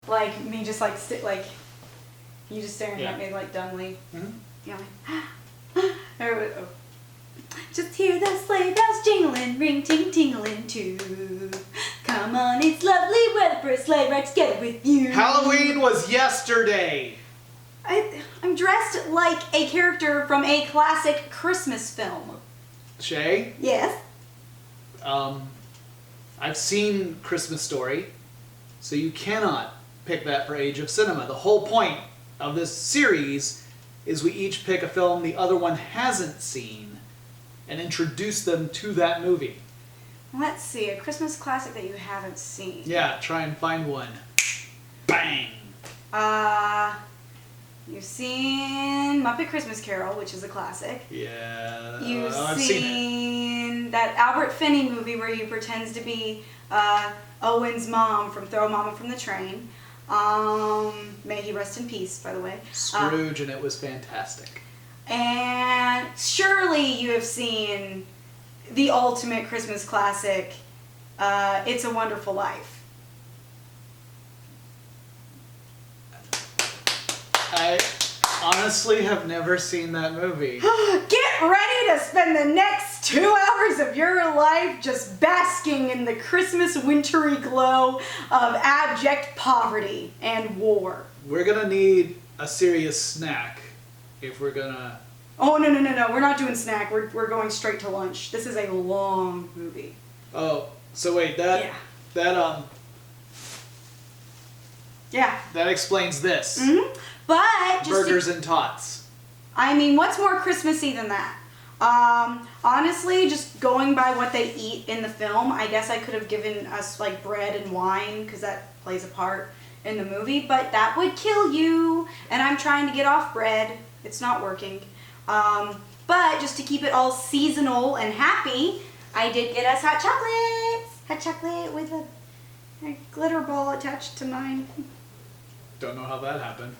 Like me just like you just staring at me like dumbly. Mm-hmm. Yeah. Like, oh. Just hear the sleigh bells jingling, ring ting tingling too. Come on, it's lovely weather for a sleigh ride together with you. Halloween was yesterday. I'm dressed like a character from a classic Christmas film. Shay? Yes? I've seen Christmas Story, so you cannot pick that for Age of Cinema. The whole point of this series is we each pick a film the other one hasn't seen and introduce them to that movie. Let's see, a Christmas classic that you haven't seen. Yeah, try and find one. Bang! You've seen Muppet Christmas Carol, which is a classic. Yeah, You've I've seen that Albert Finney movie where he pretends to be Owen's mom from Throw Mama from the Train. May he rest in peace, by the way. Scrooge, and it was fantastic. And surely you have seen the ultimate Christmas classic, It's a Wonderful Life. I honestly have never seen that movie. Get ready to spend the next 2 hours of your life just basking in the Christmas wintry glow of abject poverty and war. We're gonna need a serious snack if we're gonna... Oh, no. We're not doing snack. We're going straight to lunch. This is a long movie. Oh, so wait, that explains this. Mm-hmm. But just Burgers and tots. I mean, what's more Christmassy than that? Honestly, just going by what they eat in the film, I guess I could have given us like bread and wine because that plays a part in the movie, but that would kill you, and I'm trying to get off bread. It's not working. But just to keep it all seasonal and happy, I did get us hot chocolates. Hot chocolate with a glitter ball attached to mine. Don't know how that happened.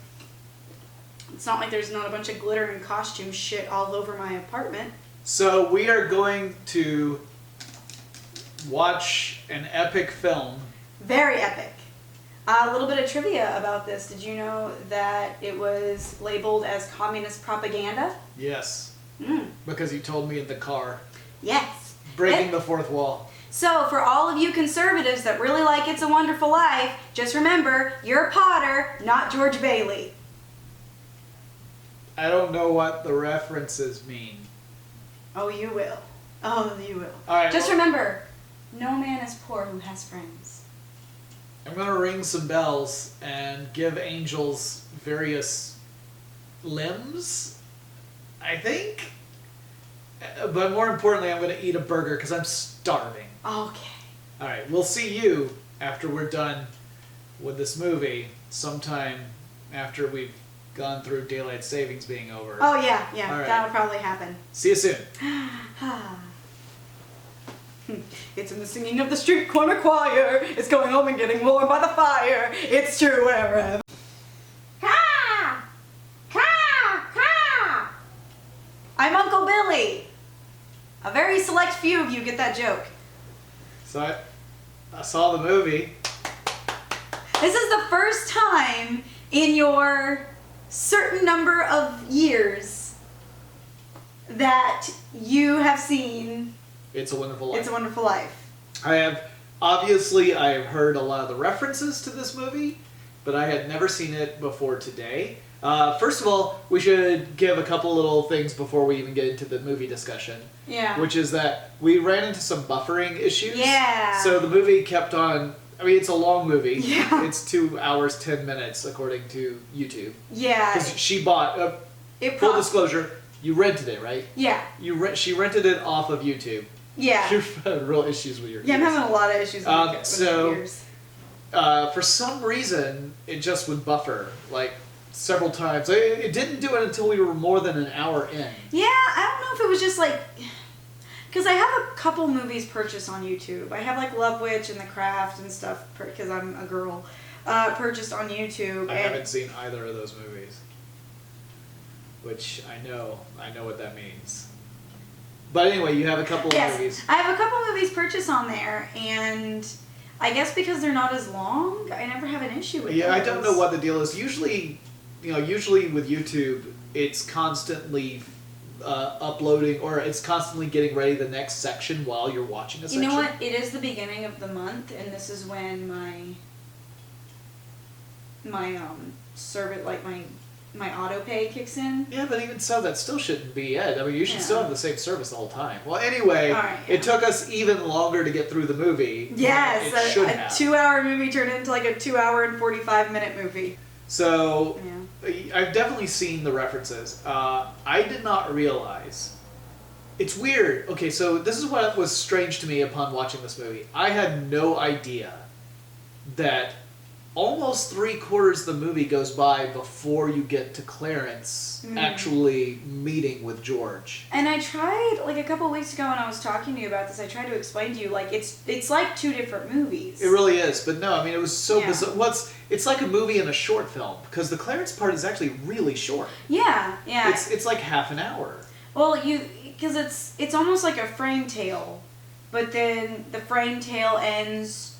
It's not like there's not a bunch of glitter and costume shit all over my apartment. So we are going to watch an epic film. Very epic. A little bit of trivia about this. Did you know that it was labeled as communist propaganda? Yes. Mm. Because you told me in the car. Yes. Breaking the fourth wall. So for all of you conservatives that really like It's a Wonderful Life, just remember, you're Potter, not George Bailey. I don't know what the references mean. Oh, you will. Oh, you will. All right, just remember, no man is poor who has friends. I'm going to ring some bells and give angels various limbs, I think. But more importantly, I'm going to eat a burger because I'm starving. Okay. All right, we'll see you after we're done with this movie sometime after we've gone through daylight savings being over. Oh, yeah, All right. that'll probably happen. See you soon. It's in the singing of the street corner choir. It's going home and getting warm by the fire. It's true wherever. Caw! Caw! Caw! I'm Uncle Billy. A very select few of you get that joke. So I saw the movie. This is the first time in your certain number of years that you have seen It's a Wonderful Life. It's a Wonderful Life. I have heard a lot of the references to this movie, but I had never seen it before today. First of all, we should give a couple little things before we even get into the movie discussion. Yeah. Which is that we ran into some buffering issues. Yeah. So the movie kept on... I mean, it's a long movie. Yeah. It's 2 hours, 10 minutes, according to YouTube. Yeah. Because she bought... full disclosure, you rented it, right? Yeah. She rented it off of YouTube. Yeah. You've had real issues with your Yeah, I'm kids. having a lot of issues with my ears. For some reason, it just would buffer, like, several times. It didn't do it until we were more than an hour in. Yeah, I don't know if it was just like... Because I have a couple movies purchased on YouTube. I have like Love Witch and The Craft and stuff, because I'm a girl, purchased on YouTube. I haven't seen either of those movies. Which I know what that means. But anyway, you have a couple of movies. I have a couple movies purchased on there, and I guess because they're not as long, I never have an issue with Yeah, those. I don't know what the deal is. Usually with YouTube, it's constantly uploading, or it's constantly getting ready the next section while you're watching a section. You know what? It is the beginning of the month, and this is when my service, like my auto pay kicks in. Yeah, but even so, that still shouldn't be it. I mean, you should Yeah. still have the same service the whole time. Well, anyway, All right, it took us even longer to get through the movie. Yes, It should a have. 2-hour movie turned into like a 2-hour and 45-minute movie. So, Yeah. I've definitely seen the references. I did not realize. It's weird. Okay, so this is what was strange to me upon watching this movie. I had no idea that almost 3/4 of the movie goes by before you get to Clarence actually meeting with George. And I tried, like a couple weeks ago when I was talking to you about this, I tried to explain to you, like, it's like 2 different movies. It really is, but no, I mean, it was so Yeah. bizarre. It's like a movie and a short film, because the Clarence part is actually really short. Yeah, yeah. It's like half an hour. Well, because it's almost like a frame tale, but then the frame tale ends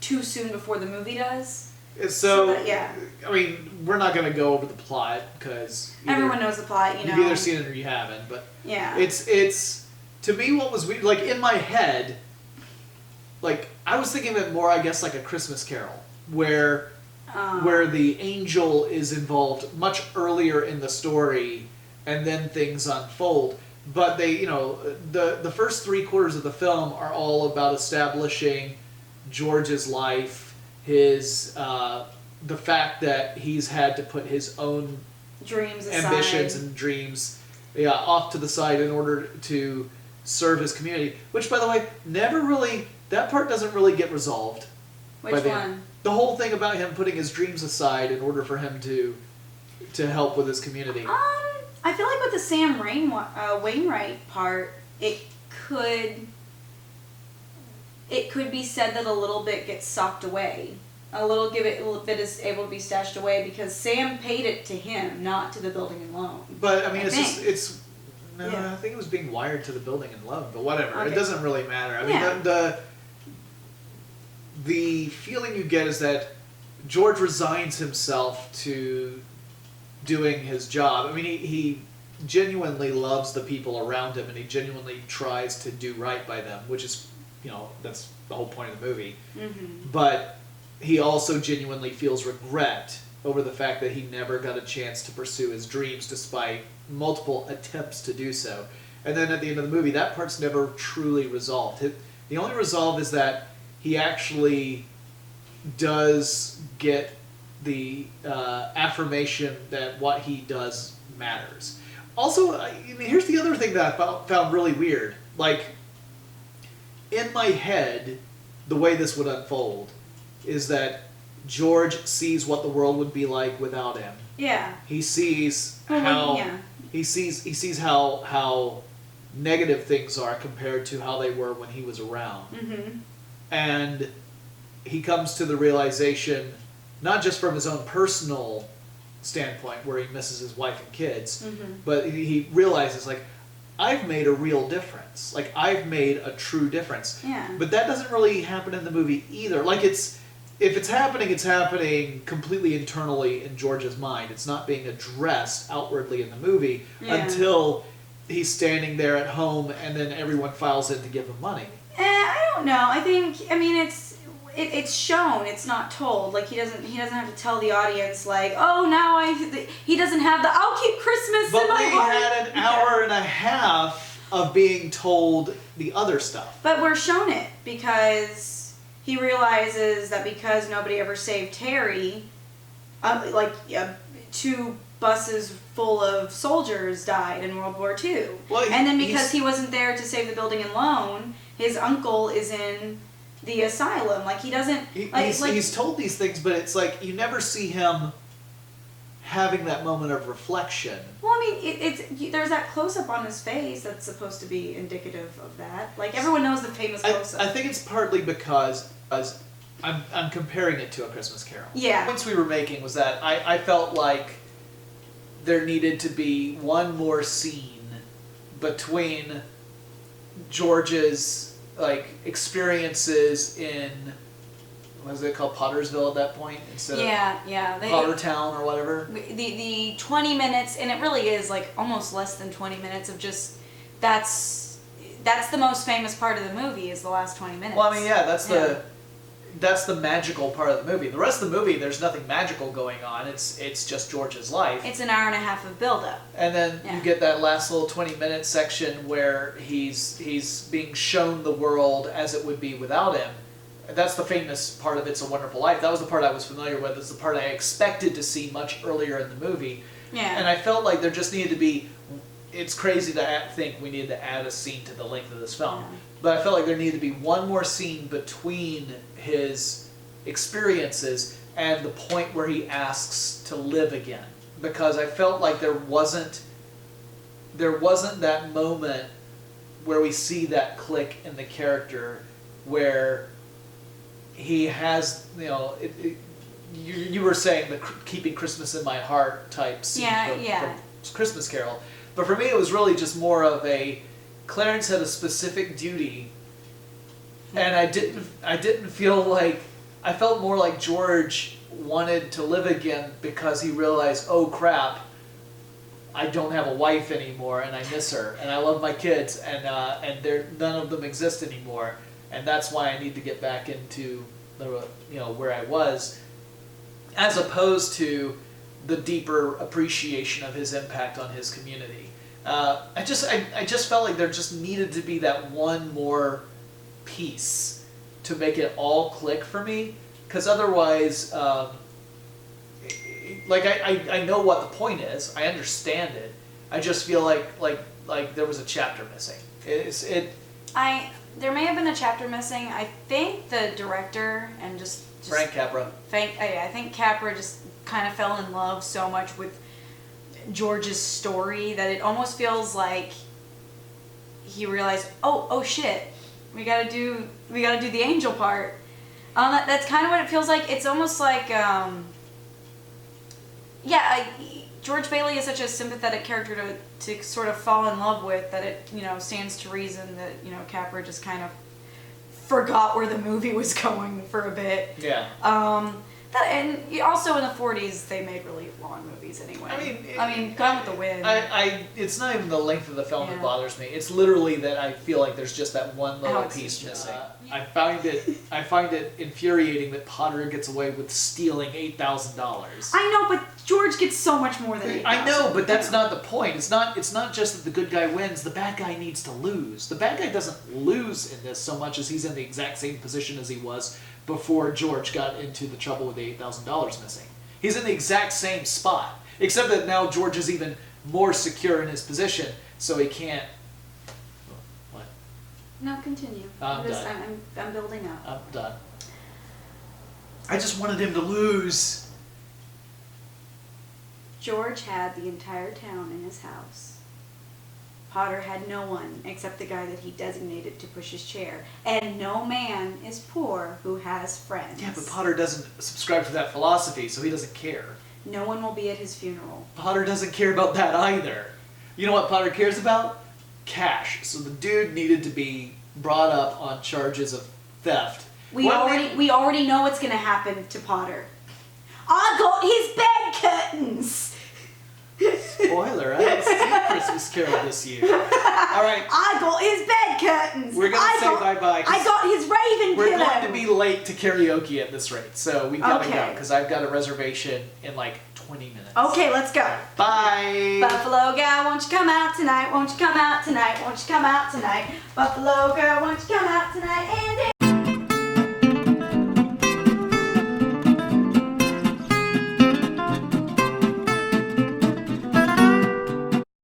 too soon before the movie does. So yeah. I mean, we're not going to go over the plot, because Everyone knows the plot, you know. You've either seen it or you haven't, but yeah. it's to me what was weird, like in my head, like I was thinking of it more, I guess, like a Christmas Carol, where the angel is involved much earlier in the story, and then things unfold. But they, the first 3/4 of the film are all about establishing George's life, his the fact that he's had to put his own dreams aside. ambitions and dreams off to the side in order to serve his community. Which, by the way, that part doesn't really get resolved. Which one? The whole thing about him putting his dreams aside in order for him to help with his community. I feel like with the Sam Wainwright part, it could be said that a little bit gets socked away. A little bit is able to be stashed away because Sam paid it to him, not to the building and loan. But I mean, Yeah. I think it was being wired to the building and loan, but whatever. Okay. It doesn't really matter. I mean, Yeah. the feeling you get is that George resigns himself to doing his job. I mean, he genuinely loves the people around him, and he genuinely tries to do right by them, which is, that's the whole point of the movie. Mm-hmm. But he also genuinely feels regret over the fact that he never got a chance to pursue his dreams despite multiple attempts to do so. And then at the end of the movie, that part's never truly resolved. The only resolve is that he actually does get the affirmation that what he does matters. Also, here's the other thing that I found really weird. Like, in my head, the way this would unfold is that George sees what the world would be like without him. Yeah. He sees Well, he sees how negative things are compared to how they were when he was around. Mm-hmm. And he comes to the realization, not just from his own personal standpoint where he misses his wife and kids, but he realizes, like, I've made a real difference. Like, I've made a true difference. Yeah. But that doesn't really happen in the movie either. Like, if it's happening completely internally in George's mind. It's not being addressed outwardly in the movie until he's standing there at home and then everyone files in to give him money. I don't know. It's shown. It's not told. Like, he doesn't have to tell the audience, like, oh, now he doesn't have the I'll keep Christmas But in my we heart. had an hour and a half of being told the other stuff. But we're shown it because he realizes that because nobody ever saved Terry, 2 buses full of soldiers died in World War II. Well, and then because he wasn't there to save the building and loan, his uncle is in the asylum. Like, he doesn't... He's told these things, but it's like you never see him having that moment of reflection. Well, I mean, there's that close-up on his face that's supposed to be indicative of that. Like, everyone knows the famous close-up. I think it's partly because I'm comparing it to A Christmas Carol. Yeah. The points we were making was that I felt like there needed to be one more scene between George's experiences in was it called Pottersville at that point instead yeah. of Pottertown or whatever? The 20 minutes, and it really is like almost less than 20 minutes of just that's the most famous part of the movie is the last 20 minutes. Well, I mean, yeah, that's the magical part of the movie. The rest of the movie, there's nothing magical going on. It's just George's life. It's an hour and a half of build-up. And then you get that last little 20-minute section where he's being shown the world as it would be without him. That's the famous part of It's a Wonderful Life. That was the part I was familiar with. It's the part I expected to see much earlier in the movie. Yeah. And I felt like there just needed to be... It's crazy to think we needed to add a scene to the length of this film. Yeah. But I felt like there needed to be one more scene between his experiences and the point where he asks to live again. Because I felt like there wasn't that moment where we see that click in the character where he has, you were saying the keeping Christmas in my heart type scene from Christmas Carol. But for me it was really just more of a, Clarence had a specific duty, and I didn't feel like, I felt more like George wanted to live again because he realized, oh crap, I don't have a wife anymore and I miss her and I love my kids and none of them exist anymore, and that's why I need to get back into the where I was, as opposed to the deeper appreciation of his impact on his community. I just felt like there just needed to be that one more piece to make it all click for me, because otherwise, like I know what the point is, I understand it. I just feel like there was a chapter missing. There may have been a chapter missing. I think the director and just Frank Capra. I think Capra just kind of fell in love so much with George's story that it almost feels like he realized, oh shit, we gotta do the angel part. That's kind of what it feels like. It's almost like, George Bailey is such a sympathetic character to sort of fall in love with that it stands to reason that Capra just kind of forgot where the movie was going for a bit. Yeah. And also in the 40s they made really long movies anyway. I mean, Gone with the Wind. It's not even the length of the film that bothers me. It's literally that I feel like there's just that one little piece missing. I find it infuriating that Potter gets away with stealing $8,000. I know, but George gets so much more than $8,000. I know, but that's not the point. It's not just that the good guy wins. The bad guy needs to lose. The bad guy doesn't lose in this so much as he's in the exact same position as he was before George got into the trouble with the $8,000 missing. He's in the exact same spot, except that now George is even more secure in his position, so he can't... What? No, continue. I'm done. I'm building up. I'm done. I just wanted him to lose. George had the entire town in his house. Potter had no one except the guy that he designated to push his chair. And no man is poor who has friends. Yeah, but Potter doesn't subscribe to that philosophy, so he doesn't care. No one will be at his funeral. Potter doesn't care about that either. You know what Potter cares about? Cash. So the dude needed to be brought up on charges of theft. We already know what's going to happen to Potter. I got his bed curtains! Spoiler, I haven't seen Christmas Carol this year. All right. I got his bed curtains. We're going to say bye-bye. I got his raven We're pillow. going to be late to karaoke at this rate, so we've got to go, because I've got a reservation in like 20 minutes. Okay, let's go. Bye. Buffalo girl, won't you come out tonight? Won't you come out tonight? Won't you come out tonight? Buffalo girl, won't you come out tonight? And